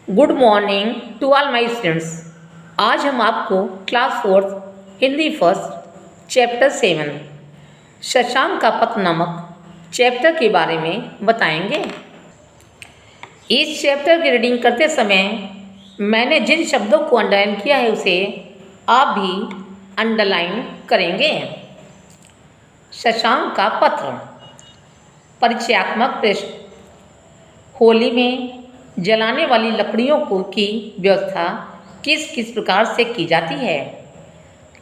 Good morning to all my students. आज हम आपको class fourth Hindi first chapter 7 Shashank का पत्र नामक चैप्टर के बारे में बताएंगे। इस चैप्टर की रीडिंग करते समय मैंने जिन शब्दों को अंडरलाइन किया है उसे आप भी अंडरलाइन करेंगे। शशांक का पत्र। परिचयात्मक प्रश्न। होली में जलाने वाली लकड़ियों की व्यवस्था किस किस प्रकार से की जाती है?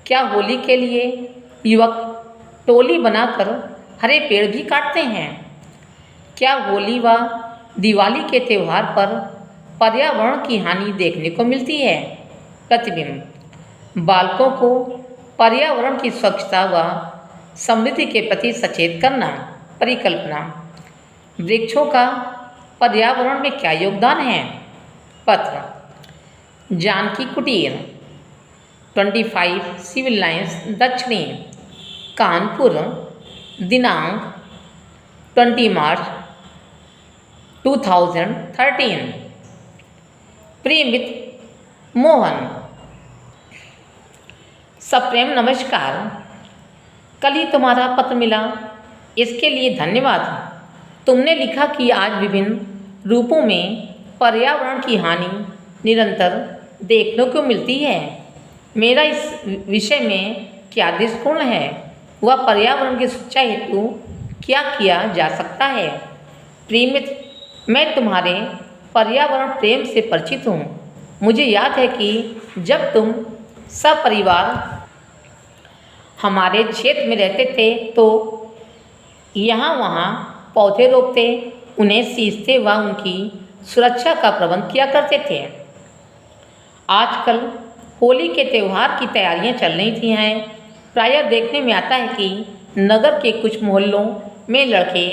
क्या होली के लिए युवक टोली बनाकर हरे पेड़ भी काटते हैं? क्या होली व दिवाली के त्यौहार पर पर्यावरण की हानि देखने को मिलती है? प्रतिबिंब। बालकों को पर्यावरण की स्वच्छता व समृद्धि के प्रति सचेत करना। परिकल्पना। वृक्षों का पर्यावरण में क्या योगदान है? पत्र। जानकी कुटीर 25 सिविल लाइन्स दक्षिणी कानपुर, दिनांक 20 मार्च 2013। प्रियमित मोहन। सप्रेम नमस्कार। कल ही तुम्हारा पत्र मिला, इसके लिए धन्यवाद। तुमने लिखा कि आज विभिन्न रूपों में पर्यावरण की हानि निरंतर देखने को मिलती है। मेरा इस विषय में क्या दृष्टिकोण है? वह पर्यावरण की सुरक्षा हेतु क्या किया जा सकता है? प्रिय मित्र, मैं तुम्हारे पर्यावरण प्रेम से परिचित हूँ। मुझे याद है कि जब तुम सपरिवार हमारे क्षेत्र में रहते थे तो यहाँ वहाँ पौधे रोपते, उन्हें सींचते व उनकी सुरक्षा का प्रबंध किया करते थे। आजकल होली के त्यौहार की तैयारियां चल रही थी हैं। प्रायः देखने में आता है कि नगर के कुछ मोहल्लों में लड़के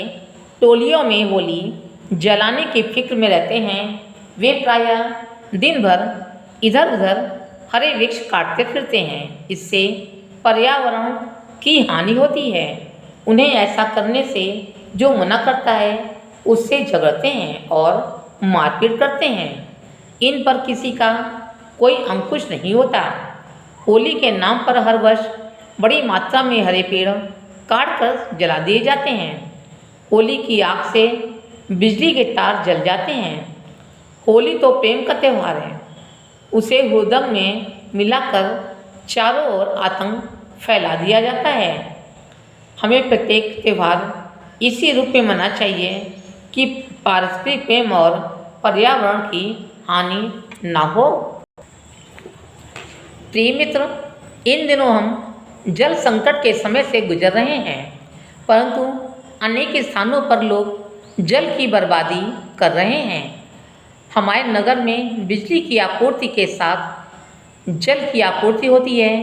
टोलियों में होली जलाने की फिक्र में रहते हैं। वे प्रायः दिन भर इधर उधर हरे वृक्ष काटते फिरते हैं। इससे पर्यावरण की हानि होती है। उन्हें ऐसा करने से जो मना करता है उससे झगड़ते हैं और मारपीट करते हैं। इन पर किसी का कोई अंकुश नहीं होता। होली के नाम पर हर वर्ष बड़ी मात्रा में हरे पेड़ काट कर जला दिए जाते हैं। होली की आग से बिजली के तार जल जाते हैं। होली तो प्रेम का त्यौहार है। उसे हुदंग में मिलाकर चारों ओर आतंक फैला दिया जाता है। हमें प्रत्येक त्यौहार इसी रूप में मनाना चाहिए कि पारस्परिक प्रेम और पर्यावरण की हानि ना हो। प्रिय मित्र, इन दिनों हम जल संकट के समय से गुजर रहे हैं, परंतु अनेक स्थानों पर लोग जल की बर्बादी कर रहे हैं। हमारे नगर में बिजली की आपूर्ति के साथ जल की आपूर्ति होती है।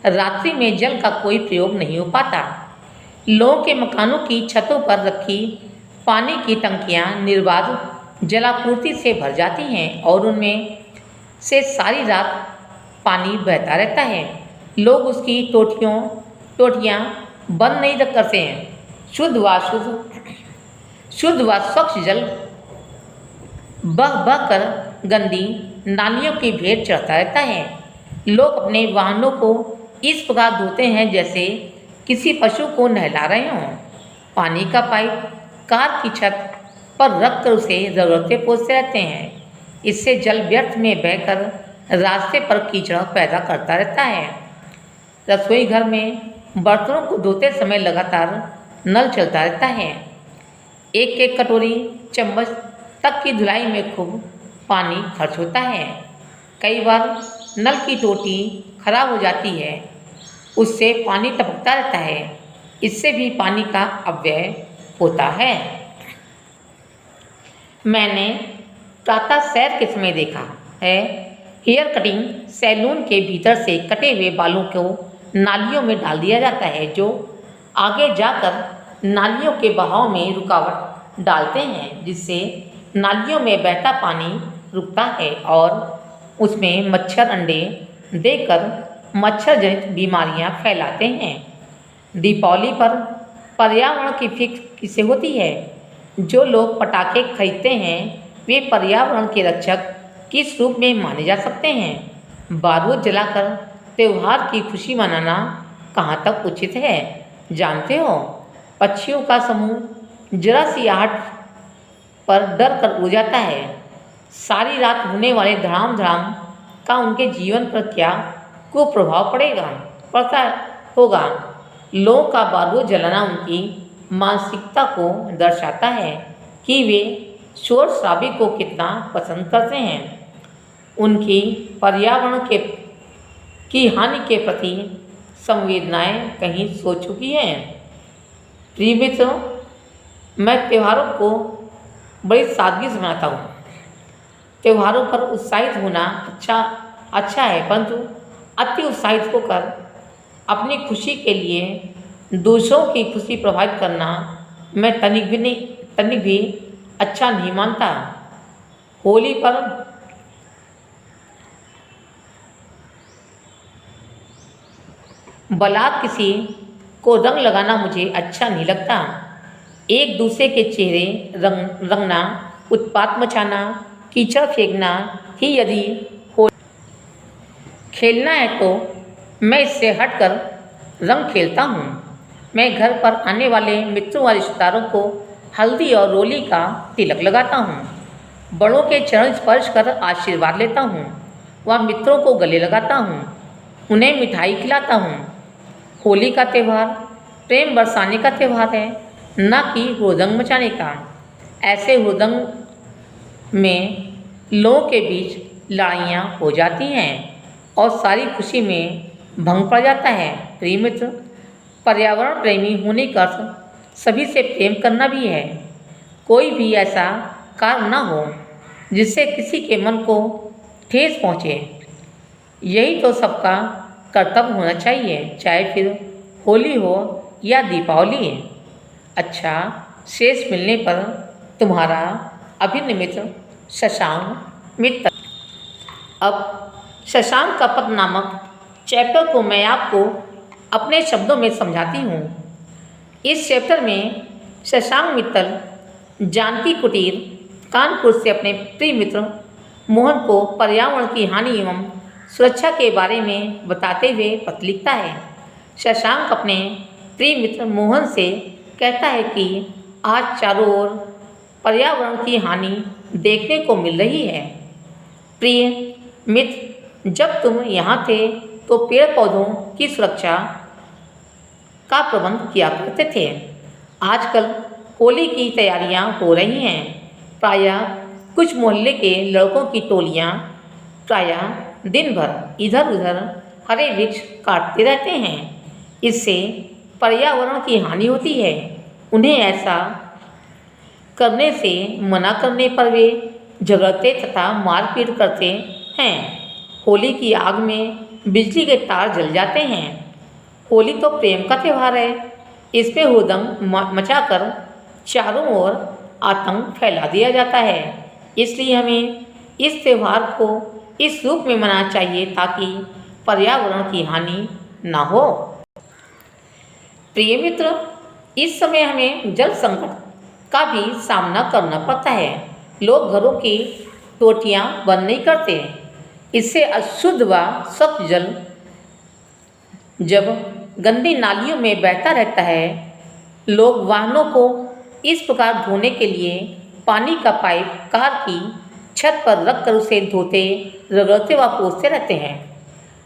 रात्रि में जल का कोई प्रयोग नहीं हो पाता। लोगों के मकानों की छतों पर रखी पानी की टंकियां निर्बाध जलापूर्ति से भर जाती हैं और उनमें से सारी रात पानी बहता रहता है। लोग उसकी टोटियां बंद नहीं करते हैं। शुद्ध व स्वच्छ जल बह बह कर गंदी नालियों की भेंट चढ़ता रहता है। लोग अपने वाहनों को इस प्रकार धोते हैं जैसे किसी पशु को नहला रहे हों। पानी का पाइप कार की छत पर रख कर उसे ज़रूरतें पोंछते रहते हैं। इससे जल व्यर्थ में बहकर रास्ते पर कीचड़ पैदा करता रहता है। रसोई घर में बर्तनों को धोते समय लगातार नल चलता रहता है। एक एक कटोरी चम्मच तक की धुलाई में खूब पानी खर्च होता है। कई बार नल की टोटी खराब हो जाती है, उससे पानी टपकता रहता है। इससे भी पानी का अपव्यय होता है। मैंने प्रातः सैर के समय देखा है, हेयर कटिंग सैलून के भीतर से कटे हुए बालों को नालियों में डाल दिया जाता है, जो आगे जाकर नालियों के बहाव में रुकावट डालते हैं, जिससे नालियों में बहता पानी रुकता है और उसमें मच्छर अंडे देकर मच्छर जनित बीमारियां फैलाते हैं। दीपावली पर पर्यावरण की फिक्र किसे होती है? जो लोग पटाखे खरीदते हैं वे पर्यावरण के रक्षक किस रूप में माने जा सकते हैं? बारूद जलाकर त्यौहार की खुशी मनाना कहाँ तक उचित है? जानते हो, पक्षियों का समूह जरा सी आहट पर डर कर उड़ जाता है। सारी रात होने वाले धड़ाम धड़ाम का उनके जीवन पर क्या कुप्रभाव पड़ता होगा। लोगों का बारूद जलाना उनकी मानसिकता को दर्शाता है कि वे शोर शराबे को कितना पसंद करते हैं। उनकी पर्यावरण की हानि के प्रति संवेदनाएं कहीं सो चुकी हैं। प्रिय मित्रों, मैं त्योहारों को बड़ी सादगी से मनाता हूँ। त्योहारों पर उत्साहित होना अच्छा है, परंतु अति उत्साहित होकर अपनी खुशी के लिए दूसरों की खुशी प्रभावित करना मैं तनिक भी अच्छा नहीं मानता। होली पर बलात् किसी को रंग लगाना मुझे अच्छा नहीं लगता। एक दूसरे के चेहरे रंगना, उत्पात मचाना, कीचड़ फेंकना ही यदि खेलना है तो मैं इससे हटकर रंग खेलता हूँ। मैं घर पर आने वाले मित्रों और रिश्तेदारों को हल्दी और रोली का तिलक लगाता हूँ। बड़ों के चरण स्पर्श कर आशीर्वाद लेता हूँ व मित्रों को गले लगाता हूँ। उन्हें मिठाई खिलाता हूँ। होली का त्यौहार प्रेम बरसाने का त्यौहार है, न कि हुड़दंग मचाने का। ऐसे हुड़दंग में लोगों के बीच लड़ाइयाँ हो जाती हैं और सारी खुशी में भंग पड़ जाता है। प्रिय मित्र, पर्यावरण प्रेमी होने का अर्थ सभी से प्रेम करना भी है। कोई भी ऐसा कार्य न हो जिससे किसी के मन को ठेस पहुँचे। यही तो सबका कर्तव्य होना चाहिए, चाहे फिर होली हो या दीपावली। अच्छा, शेष मिलने पर तुम्हारा अभिन्न मित्र शशांक मित्तल। अब शशांक का पद नामक चैप्टर को मैं आपको अपने शब्दों में समझाती हूँ। इस चैप्टर में शशांक मित्तल जानकी कुटीर कानपुर से अपने प्रिय मित्र मोहन को पर्यावरण की हानि एवं सुरक्षा के बारे में बताते हुए पत्र लिखता है। शशांक अपने प्रिय मित्र मोहन से कहता है कि आज चारों ओर पर्यावरण की हानि देखने को मिल रही है। प्रिय मित्र, जब तुम यहाँ थे तो पेड़ पौधों की सुरक्षा का प्रबंध किया करते थे। आजकल होली की तैयारियाँ हो रही हैं। प्रायः कुछ मोहल्ले के लड़कों की टोलियाँ प्रायः दिन भर इधर उधर हरे वृक्ष काटते रहते हैं। इससे पर्यावरण की हानि होती है। उन्हें ऐसा करने से मना करने पर वे झगड़ते तथा मारपीट करते हैं। होली की आग में बिजली के तार जल जाते हैं। होली तो प्रेम का त्यौहार है। इसमें हुड़दंग मचाकर चारों ओर आतंक फैला दिया जाता है। इसलिए हमें इस त्यौहार को इस रूप में मनाना चाहिए ताकि पर्यावरण की हानि ना हो। प्रिय मित्र, इस समय हमें जल संकट का भी सामना करना पड़ता है। लोग घरों की टोटियाँ बंद नहीं करते। इससे अशुद्ध व स्वच्छ जल जब गंदी नालियों में बहता रहता है, लोग वाहनों को इस प्रकार धोने के लिए पानी का पाइप कार की छत पर रखकर उसे धोते, रगड़ते व पोंछते रहते हैं।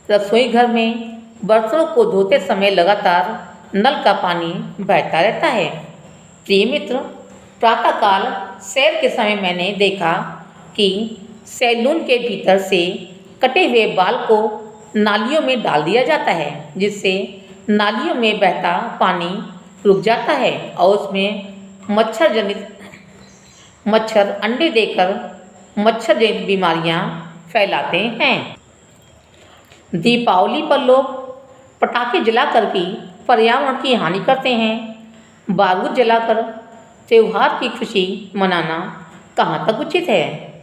रसोई घर में बर्तनों को धोते समय लगातार नल का पानी बहता रहता है। प्रिय मित्र, प्रातःकाल सैर के समय मैंने देखा कि सैलून के भीतर से कटे हुए बाल को नालियों में डाल दिया जाता है, जिससे नालियों में बहता पानी रुक जाता है और उसमें मच्छर अंडे देकर मच्छर जनित बीमारियां फैलाते हैं। दीपावली पर लोग पटाखे जलाकर भी पर्यावरण की हानि करते हैं। बारूद जलाकर त्यौहार की खुशी मनाना कहाँ तक उचित है?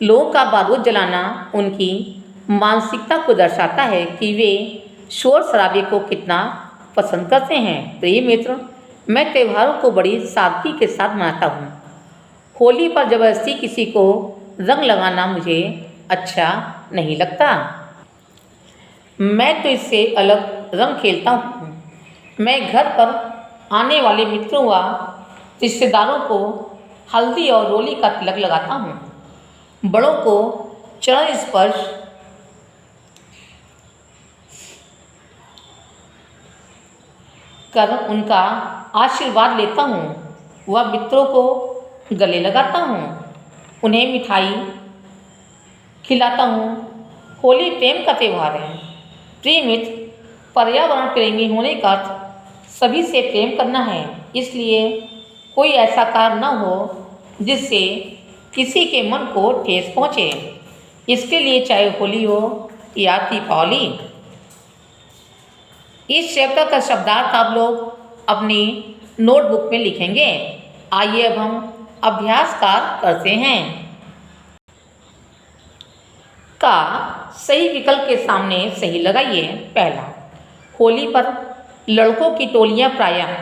लोगों का बारूद जलाना उनकी मानसिकता को दर्शाता है कि वे शोर शराबे को कितना पसंद करते हैं। प्रिय मित्र, मैं त्योहारों को बड़ी सादगी के साथ मनाता हूँ। होली पर ज़बरदस्ती किसी को रंग लगाना मुझे अच्छा नहीं लगता। मैं तो इससे अलग रंग खेलता हूँ। मैं घर पर आने वाले मित्रों व रिश्तेदारों को हल्दी और रोली का तिलक लगाता हूँ। बड़ों को चरण स्पर्श कर उनका आशीर्वाद लेता हूँ व मित्रों को गले लगाता हूँ, उन्हें मिठाई खिलाता हूँ। होली प्रेम का त्यौहार है। प्रिय मित्र, पर्यावरण प्रेमी होने का अर्थ सभी से प्रेम करना है, इसलिए कोई ऐसा कार्य न हो जिससे किसी के मन को ठेस पहुँचे। इसके लिए चाहे होली हो या दीपावली। इस चैप्टर का शब्दार्थ आप लोग अपनी नोटबुक में लिखेंगे। आइए अब हम अभ्यास कार्य करते हैं। का सही विकल्प के सामने सही लगाइए। पहला, होली पर लड़कों की टोलियां प्रायः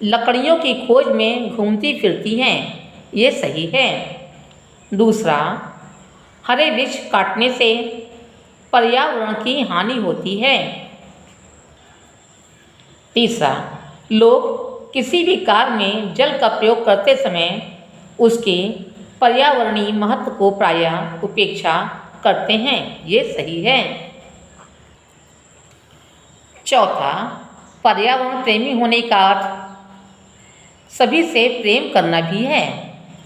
लकड़ियों की खोज में घूमती फिरती हैं, ये सही है। दूसरा, हरे वृक्ष काटने से पर्यावरण की हानि होती है। तीसरा, लोग किसी भी कार्य में जल का प्रयोग करते समय उसके पर्यावरणीय महत्व को प्रायः उपेक्षा करते हैं, ये सही है। चौथा, पर्यावरण प्रेमी होने का अर्थ सभी से प्रेम करना भी है।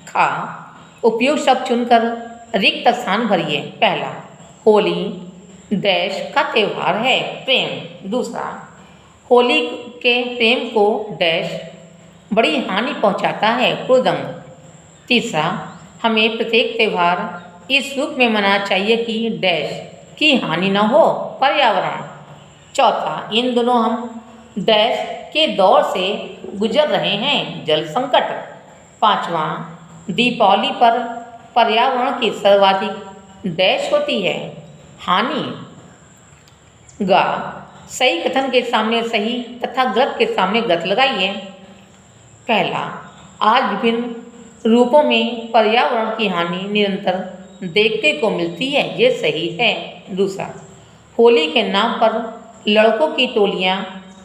खा उपयुक्त शब्द चुनकर रिक्त स्थान भरिए। पहला, होली डैश का त्यौहार है, प्रेम। दूसरा, होली के प्रेम को डैश बड़ी हानि पहुंचाता है, क्रोधम। तीसरा, हमें प्रत्येक त्यौहार इस रूप में मनाना चाहिए कि डैश की हानि न हो, पर्यावरण। चौथा, इन दोनों हम डैश के दौर से गुजर रहे हैं, जल संकट। पांचवा, दीपावली पर पर्यावरण की सर्वाधिक डैश होती है, हानि। गा सही कथन के सामने सही तथा गलत के सामने गलत लगाइए। पहला, आज विभिन्न रूपों में पर्यावरण की हानि निरंतर देखने को मिलती है, ये सही है। दूसरा, होली के नाम पर लड़कों की टोलियां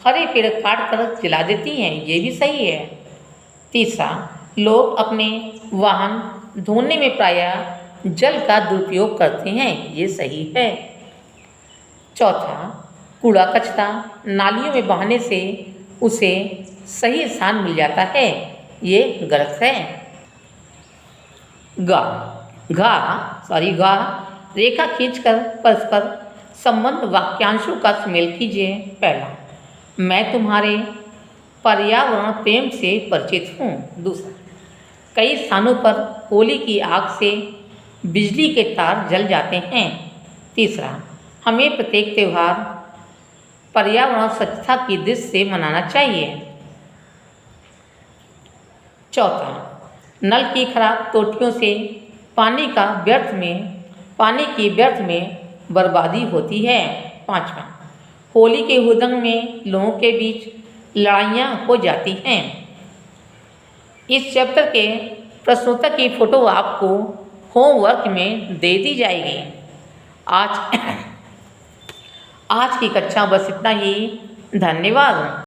हरे पेड़ काट कर जला देती हैं, ये भी सही है। तीसरा, लोग अपने वाहन धोने में प्रायः जल का दुरुपयोग करते हैं, ये सही है। चौथा, कूड़ा कचरा नालियों में बहाने से उसे सही स्थान मिल जाता है, ये गलत है। गा रेखा खींचकर परस्पर संबंध वाक्यांशों का सुमेल कीजिए। पहला, मैं तुम्हारे पर्यावरण प्रेम से परिचित हूँ। दूसरा, कई स्थानों पर होली की आग से बिजली के तार जल जाते हैं। तीसरा, हमें प्रत्येक त्यौहार पर्यावरण स्वच्छता की दृष्टि से मनाना चाहिए। चौथा, नल की खराब टोटियों से पानी की व्यर्थ में बर्बादी होती है। पांचवा, होली के हुदंग में लोगों के बीच लड़ाइयाँ हो जाती हैं। इस चैप्टर के प्रश्नोत्तर की फ़ोटो आपको होमवर्क में दे दी जाएगी। आज की कक्षा बस इतना ही। धन्यवाद।